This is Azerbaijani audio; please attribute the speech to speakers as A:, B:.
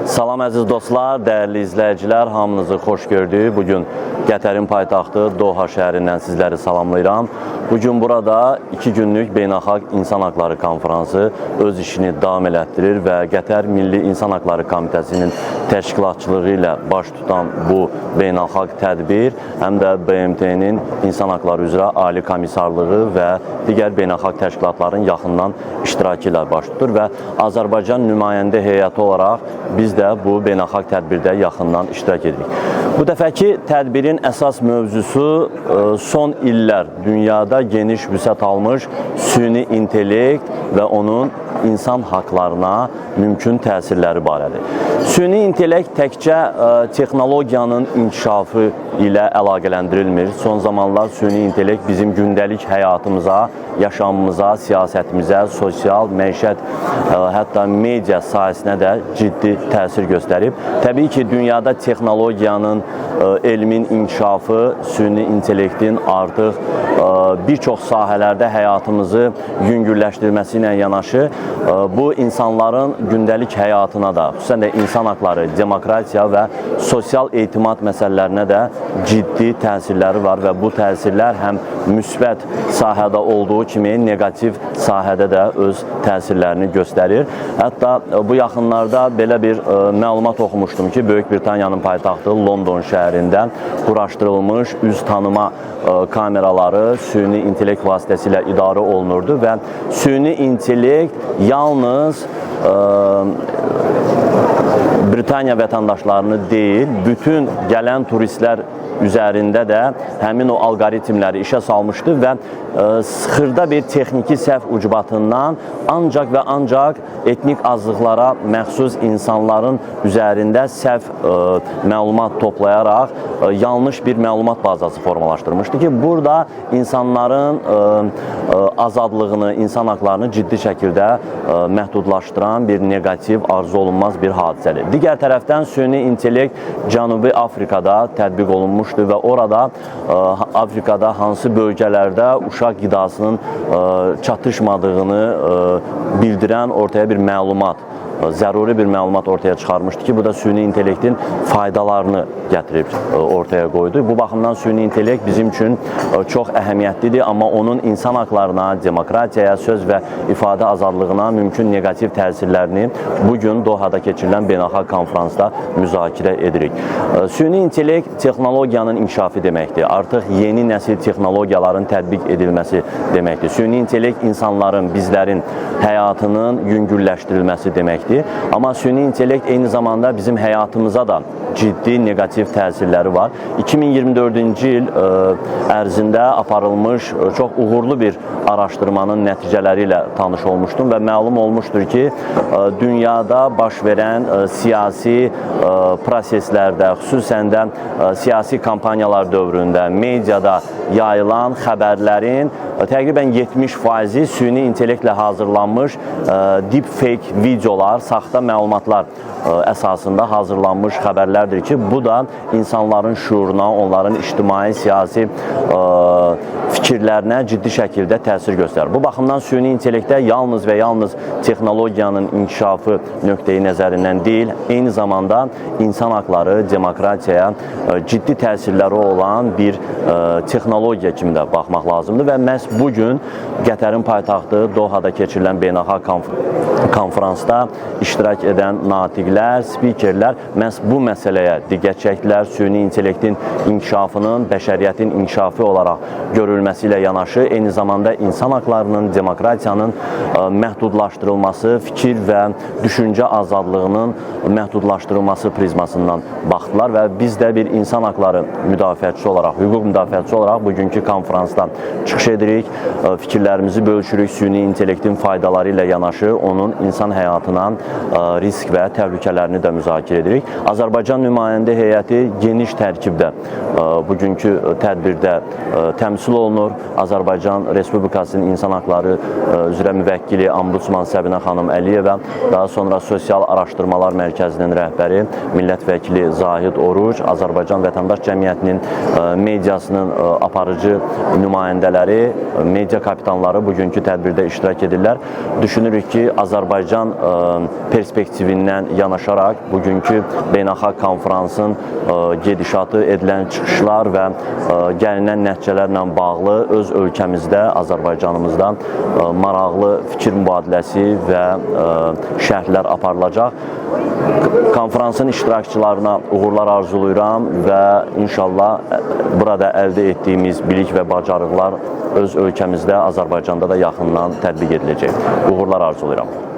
A: Salam əziz dostlar, dəyərli izləyicilər, hamınızı xoş gördük. Bugün Qətərin paytaxtı Doha şəhərindən sizləri salamlayıram. Bugün burada 2 günlük Beynəlxalq İnsan Haqları Konfransı öz işini davam elətdirir və Qətər Milli İnsan Haqları Komitəsinin təşkilatçılığı ilə baş tutan bu beynəlxalq tədbir həm də BMT-nin İnsan Haqları üzrə Ali Komissarlığı və digər beynəlxalq təşkilatların yaxından iştirakı ilə baş tutur və Azərbaycan nümayəndə heyəti olaraq biz də bu beynəlxalq tədbirdə yaxından iştirak edirik. Bu dəfəki tədbirin əsas mövzusu son illər dünyada geniş vüsət almış süni intellekt və onun insan haqlarına mümkün təsirləri barədir. Süni intellekt təkcə texnologiyanın inkişafı ilə əlaqələndirilmir. Son zamanlar süni intellekt bizim gündəlik həyatımıza, yaşamımıza, siyasətimizə, sosial, məişət, hətta media sahəsinə də ciddi təsir göstərib. Təbii ki, dünyada texnologiyanın, elmin inkişafı, süni intellektin artıq bir çox sahələrdə həyatımızı yüngülləşdirməsi ilə yanaşı, bu insanların gündəlik həyatına da, xüsusən də insan haqları, demokratiya və sosial etimad məsələlərinə də ciddi təsirləri var və bu təsirlər həm müsbət sahədə olduğu kimi negativ sahədə də öz təsirlərini göstərir. Hətta bu yaxınlarda belə bir məlumat oxumuşdum ki, Böyük Britaniyanın paytaxtı London şəhərində quraşdırılmış üz tanıma kameraları süni intellekt vasitəsilə idarə olunurdu və süni intellekt yalnız Britaniya vətəndaşlarını deyil, bütün gələn turistlər üzərində də həmin o alqoritmləri işə salmışdı və xırda bir texniki səhv ucbatından ancaq və ancaq etnik azlıqlara məxsus insanların üzərində səhv məlumat toplayaraq yanlış bir məlumat bazası formalaşdırmışdı ki, burada insanların azadlığını, insan haqlarını ciddi şəkildə məhdudlaşdıran bir negativ, arzu olunmaz bir hadisədir. Digər tərəfdən süni intellekt Cənubi Afrikada tətbiq olunmuşdu və orada Afrikada hansı bölgələrdə uşaq qidasının çatışmadığını bildirən ortaya bir məlumat, zəruri bir məlumat ortaya çıxarmışdı ki, bu da süni intellektin faydalarını gətirib ortaya qoydu. Bu baxımdan süni intellekt bizim üçün çox əhəmiyyətlidir, amma onun insan haqlarına, demokratiyaya, söz və ifadə azadlığına mümkün negativ təsirlərini bugün Dohada keçirilən beynəlxalq konferansda müzakirə edirik. Süni intellekt texnologiyanın inkişafı deməkdir. Artıq yeni nəsil texnologiyaların tətbiq edilməsi deməkdir. Süni intellekt insanların, bizlərin həyatının yüngülləşdirilməsi deməkdir. Amma süni intellekt eyni zamanda bizim həyatımıza da ciddi negativ təsirləri var. 2024-cü il ərzində aparılmış çox uğurlu bir araşdırmanın nəticələri ilə tanış olmuşdum və məlum olmuşdur ki, dünyada baş verən siyasi proseslərdə, xüsusən də siyasi kampaniyalar dövründə, mediada yayılan xəbərlərin təqribən 70%-i süni intellektlə hazırlanmış deepfake videolar, saxta məlumatlar əsasında hazırlanmış xəbərlərdir ki, bu da insanların şuuruna, onların ictimai, siyasi fikirlərinə ciddi şəkildə təsir göstərir. Bu baxımdan süni intellektdə yalnız və yalnız texnologiyanın inkişafı nöqteyi nəzərindən deyil, eyni zamanda insan haqları, demokratiyaya ciddi təsirləri olan bir texnologiya kimi də baxmaq lazımdır və məhz bugün Qətərin paytaxtı Dohada keçirilən beynəlxalq konferansda iştirak edən natiqlər, spikerlər məhz bu məsələyə diqqət çəkdilər. Süni intellektin inkişafının bəşəriyyətin inkişafı olaraq görülməsi ilə yanaşı, eyni zamanda insan haqlarının, demokratiyanın məhdudlaşdırılması, fikir və düşüncə azadlığının məhdudlaşdırılması prizmasından baxdılar və biz də bir insan haqları müdafiəçisi olaraq, hüquq müdafiəçisi olaraq bugünkü konferansdan çıxış edirik, fikirlərimizi bölüşürük, süni intellektin faydaları ilə yanaşı, onun insan həyatına risk və təhlükələrini də müzakirə edirik. Azərbaycan nümayəndə heyəti geniş tərkibdə bugünkü tədbirdə təmsil olunur. Elnur, Azərbaycan Respublikasının İnsan Haqları üzrə müvəkkili Ombudsman Səbinə xanım Əliyevə, daha sonra Sosial Araşdırmalar Mərkəzinin rəhbəri millət vəkili Zahid Oruc, Azərbaycan Vətəndaş Cəmiyyətinin mediasının aparıcı nümayəndələri, media kapitanları bugünkü tədbirdə iştirak edirlər. Düşünürük ki, Azərbaycan perspektivindən yanaşaraq bugünkü beynəlxalq konferansın gedişatı, edilən çıxışlar və gəlinən nəticələrlə bağlı öz ölkəmizdə, Azərbaycanımızda maraqlı fikir mübadiləsi və şərhlər aparılacaq. Konferansın iştirakçılarına uğurlar arzulayıram və inşallah burada əldə etdiyimiz bilik və bacarıqlar öz ölkəmizdə, Azərbaycanda da yaxından tətbiq ediləcək. Uğurlar arzulayıram.